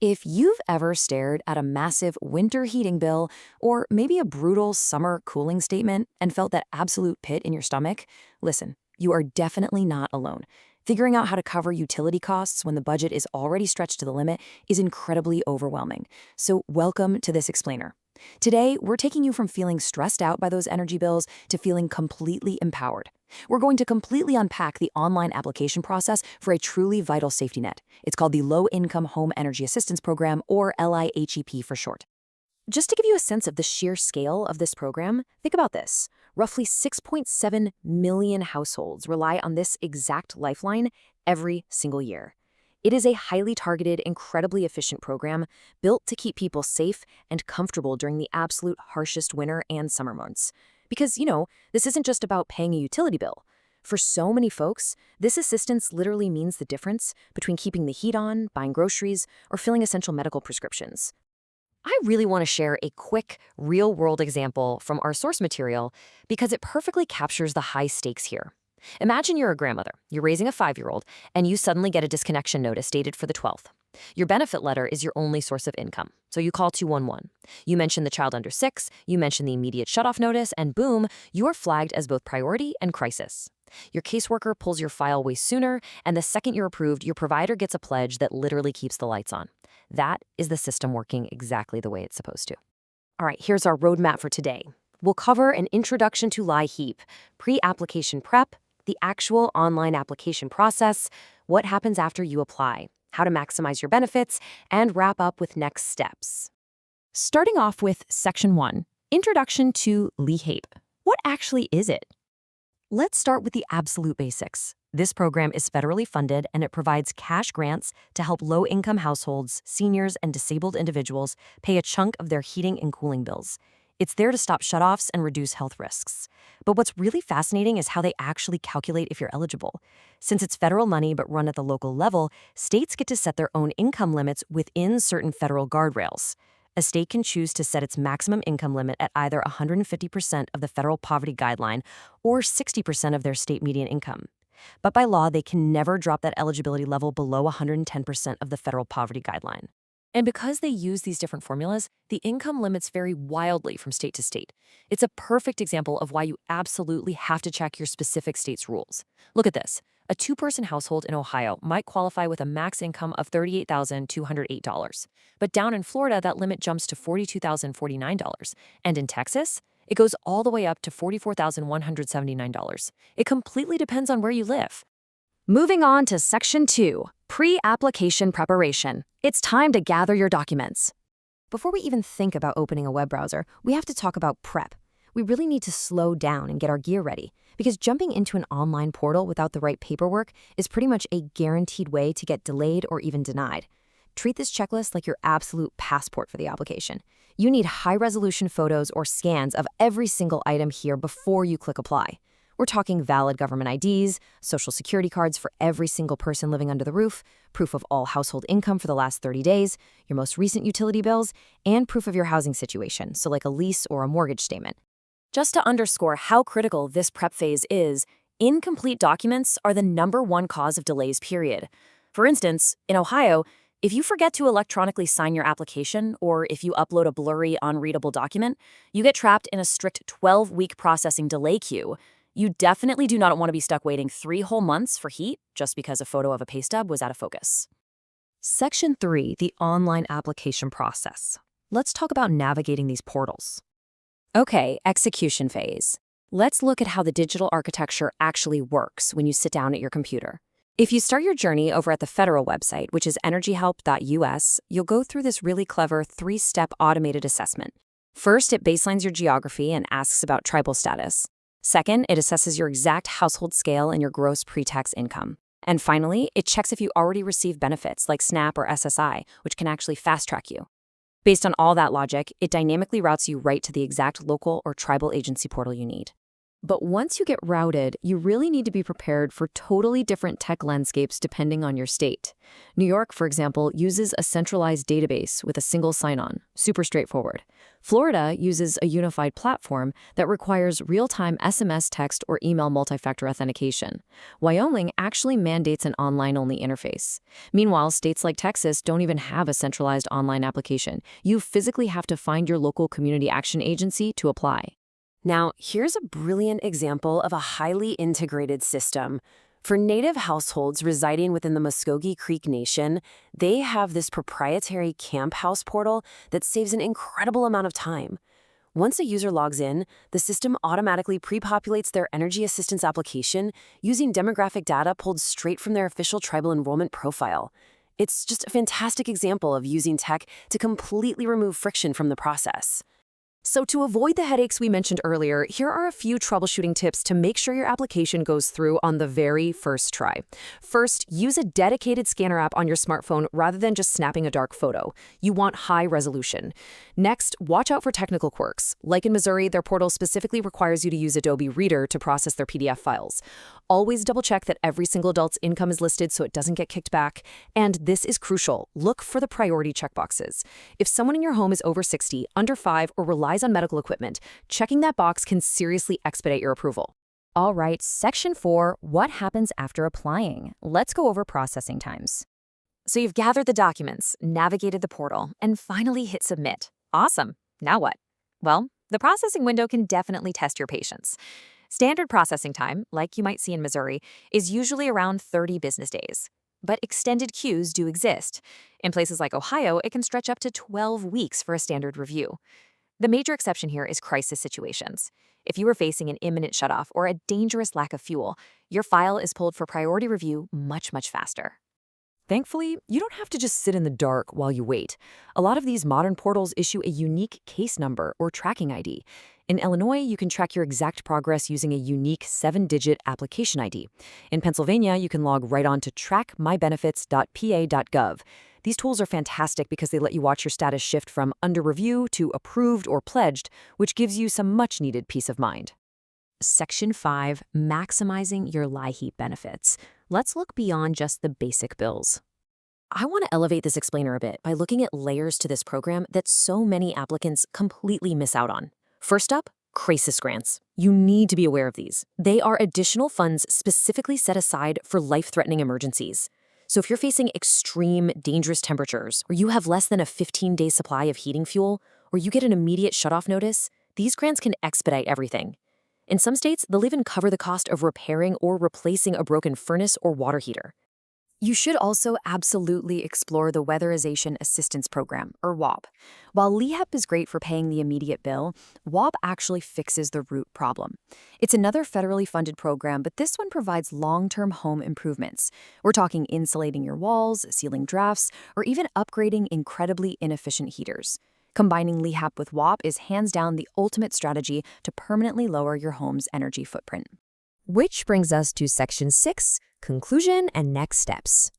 If you've ever stared at a massive winter heating bill or maybe a brutal summer cooling statement and felt that absolute pit in your stomach, listen, you are definitely not alone. Figuring out how to cover utility costs when the budget is already stretched to the limit is incredibly overwhelming. So welcome to this explainer. Today, we're taking you from feeling stressed out by those energy bills to feeling completely empowered. We're going to completely unpack the online application process for a truly vital safety net. It's called the Low-Income Home Energy Assistance Program, or LIHEP for short. Just to give you a sense of the sheer scale of this program, think about this. Roughly 6.7 million households rely on this exact lifeline every single year. It is a highly targeted, incredibly efficient program built to keep people safe and comfortable during the absolute harshest winter and summer months. Because, this isn't just about paying a utility bill. For so many folks, this assistance literally means the difference between keeping the heat on, buying groceries, or filling essential medical prescriptions. I really want to share a quick, real-world example from our source material because it perfectly captures the high stakes here. Imagine you're a grandmother, you're raising a 5-year-old, and you suddenly get a disconnection notice dated for the 12th. Your benefit letter is your only source of income, so you call 211. You mention the child under 6, you mention the immediate shutoff notice, and boom, you are flagged as both priority and crisis. Your caseworker pulls your file way sooner, and the second you're approved, your provider gets a pledge that literally keeps the lights on. That is the system working exactly the way it's supposed to. All right, here's our roadmap for today. We'll cover an introduction to LIHEAP, pre-application prep, the actual online application process, what happens after you apply, how to maximize your benefits, and wrap up with next steps. Starting off with Section 1, Introduction to LIHEAP. What actually is it? Let's start with the absolute basics. This program is federally funded and it provides cash grants to help low-income households, seniors, and disabled individuals pay a chunk of their heating and cooling bills. It's there to stop shutoffs and reduce health risks. But what's really fascinating is how they actually calculate if you're eligible. Since it's federal money but run at the local level, states get to set their own income limits within certain federal guardrails. A state can choose to set its maximum income limit at either 150% of the federal poverty guideline or 60% of their state median income. But by law, they can never drop that eligibility level below 110% of the federal poverty guideline. And because they use these different formulas, the income limits vary wildly from state to state. It's a perfect example of why you absolutely have to check your specific state's rules. Look at this. A 2-person household in Ohio might qualify with a max income of $38,208. But down in Florida, that limit jumps to $42,049. And in Texas, it goes all the way up to $44,179. It completely depends on where you live. Moving on to Section 2, Pre-Application Preparation. It's time to gather your documents. Before we even think about opening a web browser, we have to talk about prep. We really need to slow down and get our gear ready, because jumping into an online portal without the right paperwork is pretty much a guaranteed way to get delayed or even denied. Treat this checklist like your absolute passport for the application. You need high-resolution photos or scans of every single item here before you click apply. We're talking valid government IDs, social security cards for every single person living under the roof, proof of all household income for the last 30 days, your most recent utility bills, and proof of your housing situation, so like a lease or a mortgage statement. Just to underscore how critical this prep phase is, incomplete documents are the #1 cause of delays, period. For instance, in Ohio, if you forget to electronically sign your application or if you upload a blurry, unreadable document, you get trapped in a strict 12-week processing delay queue. You definitely do not want to be stuck waiting 3 whole months for heat just because a photo of a pay stub was out of focus. Section 3, the online application process. Let's talk about navigating these portals. Okay, execution phase. Let's look at how the digital architecture actually works when you sit down at your computer. If you start your journey over at the federal website, which is energyhelp.us, you'll go through this really clever 3-step automated assessment. First, it baselines your geography and asks about tribal status. Second, it assesses your exact household scale and your gross pre-tax income. And finally, it checks if you already receive benefits like SNAP or SSI, which can actually fast-track you. Based on all that logic, it dynamically routes you right to the exact local or tribal agency portal you need. But once you get routed, you really need to be prepared for totally different tech landscapes depending on your state. New York, for example, uses a centralized database with a single sign-on, super straightforward. Florida uses a unified platform that requires real-time SMS, text, or email multi-factor authentication. Wyoming actually mandates an online-only interface. Meanwhile, states like Texas don't even have a centralized online application. You physically have to find your local community action agency to apply. Now, here's a brilliant example of a highly integrated system. For Native households residing within the Muskogee Creek Nation, they have this proprietary camp house portal that saves an incredible amount of time. Once a user logs in, the system automatically pre-populates their energy assistance application using demographic data pulled straight from their official tribal enrollment profile. It's just a fantastic example of using tech to completely remove friction from the process. So to avoid the headaches we mentioned earlier, here are a few troubleshooting tips to make sure your application goes through on the very first try. First, use a dedicated scanner app on your smartphone rather than just snapping a dark photo. You want high resolution. Next, watch out for technical quirks. Like in Missouri, their portal specifically requires you to use Adobe Reader to process their PDF files. Always double-check that every single adult's income is listed so it doesn't get kicked back. And this is crucial. Look for the priority checkboxes. If someone in your home is over 60, under 5, or relies on medical equipment, checking that box can seriously expedite your approval. All right, Section 4, what happens after applying? Let's go over processing times. So you've gathered the documents, navigated the portal, and finally hit submit. Awesome. Now what? Well, the processing window can definitely test your patience. Standard processing time, like you might see in Missouri, is usually around 30 business days. But extended queues do exist. In places like Ohio, it can stretch up to 12 weeks for a standard review. The major exception here is crisis situations. If you are facing an imminent shutoff or a dangerous lack of fuel, your file is pulled for priority review much faster. Thankfully, you don't have to just sit in the dark while you wait. A lot of these modern portals issue a unique case number or tracking ID. In Illinois, you can track your exact progress using a unique 7-digit application ID. In Pennsylvania, you can log right on to trackmybenefits.pa.gov. These tools are fantastic because they let you watch your status shift from under review to approved or pledged, which gives you some much-needed peace of mind. Section 5, maximizing your LIHEAP benefits. Let's look beyond just the basic bills. I want to elevate this explainer a bit by looking at layers to this program that so many applicants completely miss out on. First up, crisis grants. You need to be aware of these. They are additional funds specifically set aside for life-threatening emergencies. So if you're facing extreme, dangerous temperatures, or you have less than a 15-day supply of heating fuel, or you get an immediate shutoff notice, these grants can expedite everything. In some states, they'll even cover the cost of repairing or replacing a broken furnace or water heater. You should also absolutely explore the Weatherization Assistance Program, or WAP. While LIHEAP is great for paying the immediate bill, WAP actually fixes the root problem. It's another federally funded program, but this one provides long-term home improvements. We're talking insulating your walls, sealing drafts, or even upgrading incredibly inefficient heaters. Combining LIHEAP with WAP is hands down the ultimate strategy to permanently lower your home's energy footprint. Which brings us to Section 6, conclusion and next steps.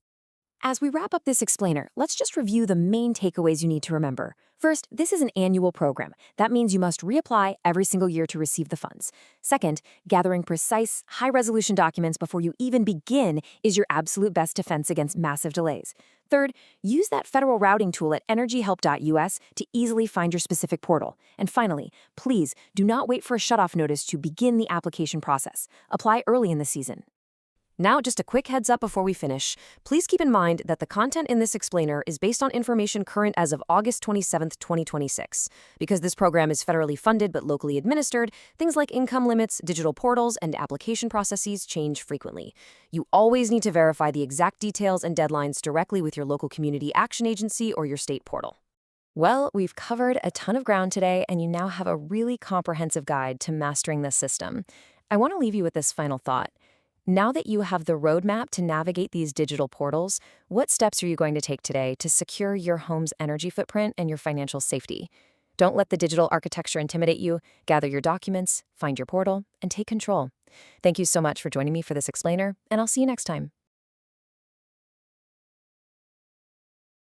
As we wrap up this explainer, let's just review the main takeaways you need to remember. First, this is an annual program. That means you must reapply every single year to receive the funds. Second, gathering precise, high-resolution documents before you even begin is your absolute best defense against massive delays. Third, use that federal routing tool at energyhelp.us to easily find your specific portal. And finally, please do not wait for a shutoff notice to begin the application process. Apply early in the season. Now, just a quick heads up before we finish. Please keep in mind that the content in this explainer is based on information current as of August 27, 2026. Because this program is federally funded but locally administered, things like income limits, digital portals, and application processes change frequently. You always need to verify the exact details and deadlines directly with your local community action agency or your state portal. Well, we've covered a ton of ground today, and you now have a really comprehensive guide to mastering this system. I want to leave you with this final thought. Now that you have the roadmap to navigate these digital portals, what steps are you going to take today to secure your home's energy footprint and your financial safety? Don't let the digital architecture intimidate you. Gather your documents, find your portal, and take control. Thank you so much for joining me for this explainer, and I'll see you next time.